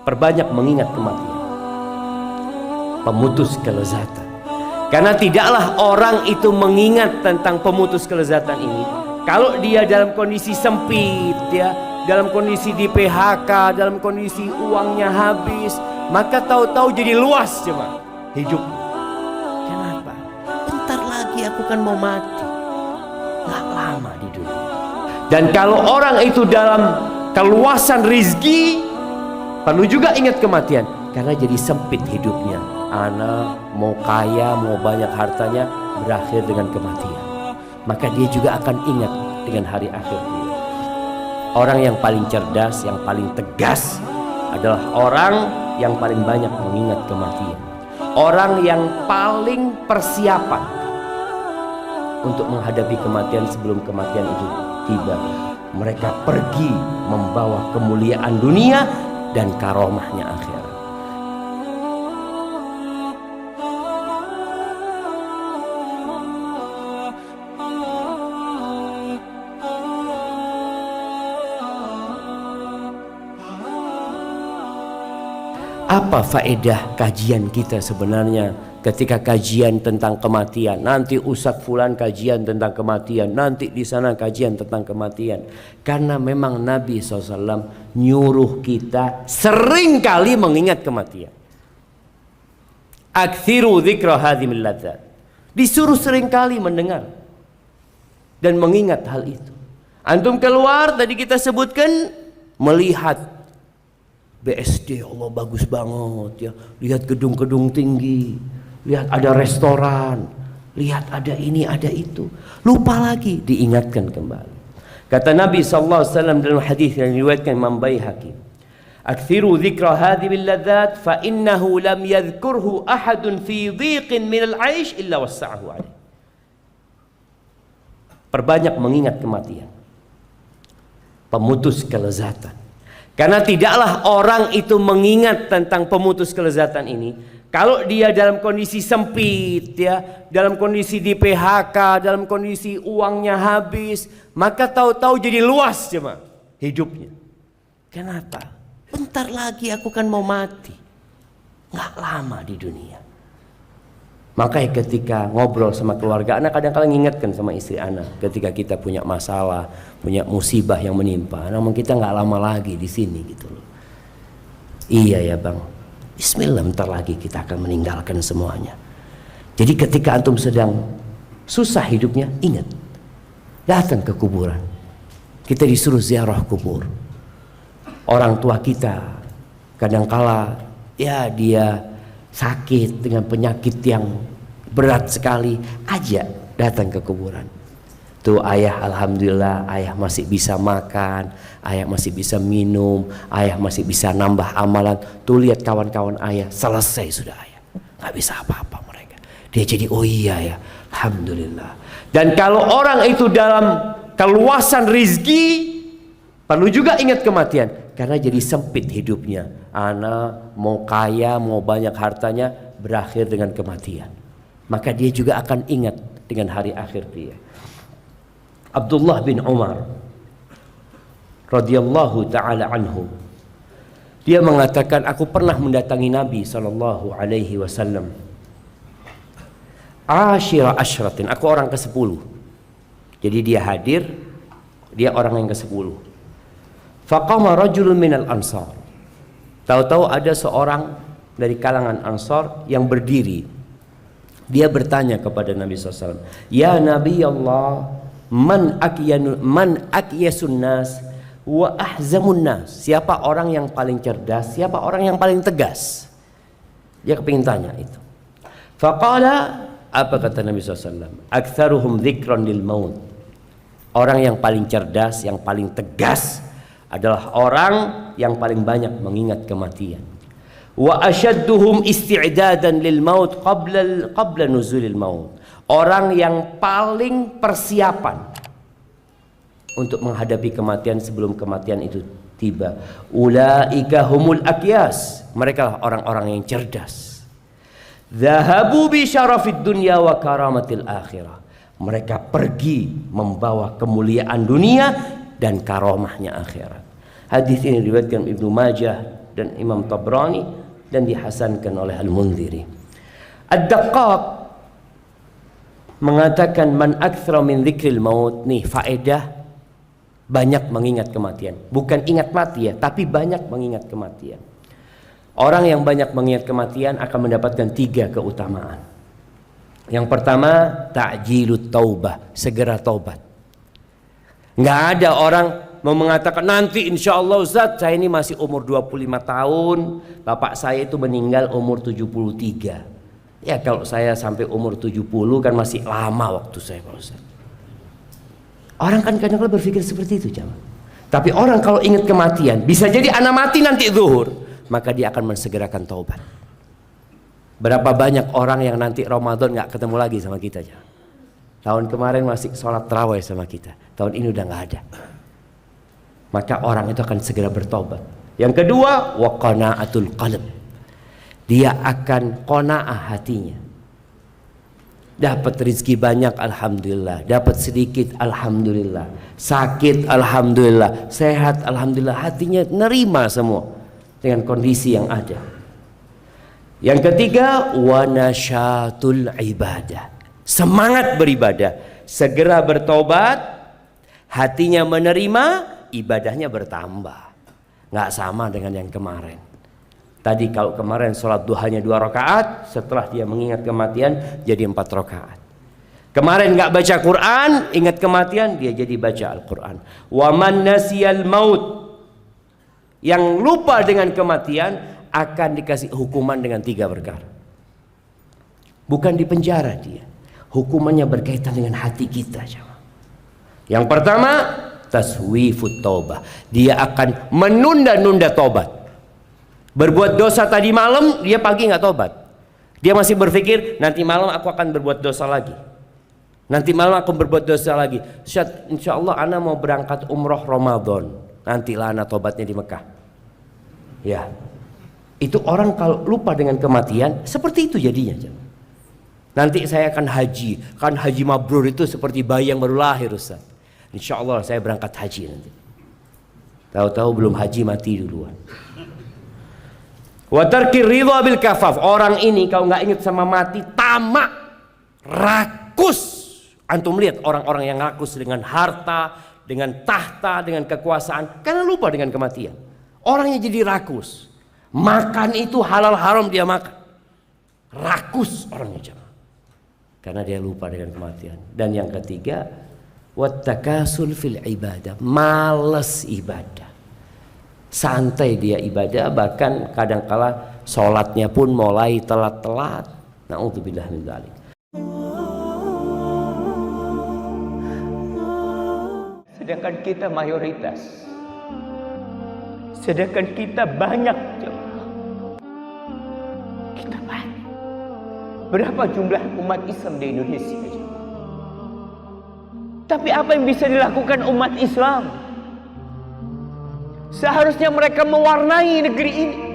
Perbanyak mengingat kematian, pemutus kelezatan. Karena tidaklah orang itu mengingat tentang pemutus kelezatan ini kalau dia dalam kondisi sempit, ya, dalam kondisi di PHK, dalam kondisi uangnya habis, maka tahu-tahu jadi luas cuma hidup. Kenapa? Bentar lagi aku kan mau mati, nggak lama di dunia. Dan kalau orang itu dalam keluasan rizki, perlu juga ingat kematian, karena jadi sempit hidupnya. Anak mau kaya, mau banyak hartanya, berakhir dengan kematian. Maka dia juga akan ingat dengan hari akhir dia. Orang yang paling cerdas, yang paling tegas adalah orang yang paling banyak mengingat kematian. Orang yang paling persiapan untuk menghadapi kematian sebelum kematian itu tiba. Mereka pergi membawa kemuliaan dunia dan karomahnya akhirat. Apa faedah kajian kita sebenarnya ketika kajian tentang kematian? Nanti Ustadz Fulan kajian tentang kematian, nanti di sana kajian tentang kematian. Karena memang Nabi SAW nyuruh kita sering kali mengingat kematian. Aktsiru dzikra hadhimil ladzat. Disuruh sering kali mendengar dan mengingat hal itu. Antum keluar, tadi kita sebutkan, melihat BSD, Allah bagus banget ya. Lihat gedung-gedung tinggi, lihat ada restoran, lihat ada ini, ada itu. Lupa lagi, diingatkan kembali. Kata Nabi SAW dalam hadis yang diriwayatkan Imam Baihaqi, "Aktsiru dzikra hadhimil ladzat fa innahu lam yadhkurhu ahadun fi dhiqin minal 'aish illa wassa'ahu 'alaihi." Perbanyak mengingat kematian, pemutus kelezatan. Karena tidaklah orang itu mengingat tentang pemutus kelezatan ini kalau dia dalam kondisi sempit, ya, dalam kondisi di PHK, dalam kondisi uangnya habis, maka tahu-tahu jadi luas cuma hidupnya. Kenapa? Bentar lagi aku kan mau mati, nggak lama di dunia. Makanya ketika ngobrol sama keluarga, anak kadang-kadang ingatkan sama istri anak, ketika kita punya masalah, punya musibah yang menimpa, namun kita nggak lama lagi di sini gitu loh. Iya ya bang, Bismillah, bentar lagi kita akan meninggalkan semuanya. Jadi ketika antum sedang susah hidupnya, ingat, datang ke kuburan. Kita disuruh ziarah kubur. Orang tua kita kadangkala ya dia sakit dengan penyakit yang berat sekali, ajak datang ke kuburan. Tuh ayah, alhamdulillah ayah masih bisa makan, ayah masih bisa minum, ayah masih bisa nambah amalan. Tuh lihat kawan-kawan ayah, selesai sudah ayah, nggak bisa apa-apa mereka. Dia jadi oh iya ya, alhamdulillah. Dan kalau orang itu dalam keluasan rizki, perlu juga ingat kematian, karena jadi sempit hidupnya. Anak mau kaya, mau banyak hartanya, berakhir dengan kematian. Maka dia juga akan ingat dengan hari akhir dia. Abdullah bin Umar radhiyallahu taala anhu, dia mengatakan, aku pernah mendatangi Nabi sallallahu alaihi wasallam. Ashira ashratin, aku orang ke-10. Jadi dia hadir, dia orang yang ke-10. Faqama rajulun minal ansar. Tahu-tahu ada seorang dari kalangan Ansar yang berdiri. Dia bertanya kepada Nabi SAW, ya Nabi Allah, man akyasun nas wa ahzamun nas. Siapa orang yang paling cerdas, siapa orang yang paling tegas? Dia kepingin tanya itu. Faqala, apa kata Nabi SAW? Aktsaruhum dzikran lil maut. Orang yang paling cerdas, yang paling tegas adalah orang yang paling banyak mengingat kematian. Wa asyadduhum isti'dadan lil maut qabla nuzulil maut. Orang yang paling persiapan untuk menghadapi kematian sebelum kematian itu tiba. Ulaika humul akyas. Mereka lah orang-orang yang cerdas. Dhahabu bi syarafid dunya wa karamatil akhirah. Mereka pergi membawa kemuliaan dunia dan karomahnya akhirat. Hadis ini diriwayatkan Ibnu Majah dan Imam Tabrani dan dihasankan oleh Al-Mundhiri. Ad-Daqqaq mengatakan man aktsara min dzikril maut, nih faedah banyak mengingat kematian. Bukan ingat mati ya, tapi banyak mengingat kematian. Orang yang banyak mengingat kematian akan mendapatkan 3 keutamaan. Yang pertama, ta'jilut taubah, segera taubat. Nggak ada orang mau mengatakan nanti insya Allah Ustaz, saya ini masih umur 25 tahun, bapak saya itu meninggal umur 73. Ya kalau saya sampai umur 70 kan masih lama waktu saya, Pak Ustaz. Orang kan kadang-kadang berpikir seperti itu, jamaah. Tapi orang kalau ingat kematian, bisa jadi anak mati nanti zuhur, maka dia akan mensegerakan taubat. Berapa banyak orang yang nanti Ramadan nggak ketemu lagi sama kita, jamaah. Tahun kemarin masih sholat tarawih sama kita, tahun ini udah nggak ada. Maka orang itu akan segera bertobat. Yang kedua, wa qana'atul qalb. Dia akan qanaah hatinya. Dapat rezeki banyak, alhamdulillah. Dapat sedikit, alhamdulillah. Sakit, alhamdulillah. Sehat, alhamdulillah. Hatinya nerima semua dengan kondisi yang ada. Yang ketiga, wa nasyatul ibadah. Semangat beribadah, segera bertobat, hatinya menerima, ibadahnya bertambah. Nggak sama dengan yang kemarin. Tadi kalau kemarin sholat duhanya 2 rakaat, setelah dia mengingat kematian jadi 4 rakaat. Kemarin nggak baca Quran, ingat kematian, dia jadi baca Al-Quran. Wa man nasiyal maut, yang lupa dengan kematian akan dikasih hukuman dengan 3 perkara. Bukan di penjara dia, hukumannya berkaitan dengan hati kita. Yang pertama, taswifut taubah, dia akan menunda-nunda tobat. Berbuat dosa tadi malam, dia pagi nggak tobat. Dia masih berpikir nanti malam aku akan berbuat dosa lagi. Nanti malam aku berbuat dosa lagi. Insya Allah ana mau berangkat umroh Ramadan. Nantilah ana tobatnya di Mekah. Ya, itu orang kalau lupa dengan kematian seperti itu jadinya. Nanti saya akan haji. Kan haji mabrur itu seperti bayi yang baru lahir, Ustaz. Insya Allah saya berangkat haji nanti. Tahu-tahu belum haji mati duluan. Wa tarkir ridha bil kafaf. Orang ini kalau nggak ingat sama mati, tamak, rakus. Antum lihat orang-orang yang rakus dengan harta, dengan tahta, dengan kekuasaan, karena lupa dengan kematian. Orangnya jadi rakus. Makan itu halal haram dia makan. Rakus orangnya jangan. Karena dia lupa dengan kematian. Dan yang ketiga, wattakasul fil ibadah, males ibadah. Santai dia ibadah, bahkan kadangkala sholatnya pun mulai telat-telat. Na'udzubillah min dzalik. Sedangkan kita mayoritas, sedangkan kita banyak, kita banyak. Berapa jumlah umat Islam di Indonesia? Tapi apa yang bisa dilakukan umat Islam? Seharusnya mereka mewarnai negeri ini.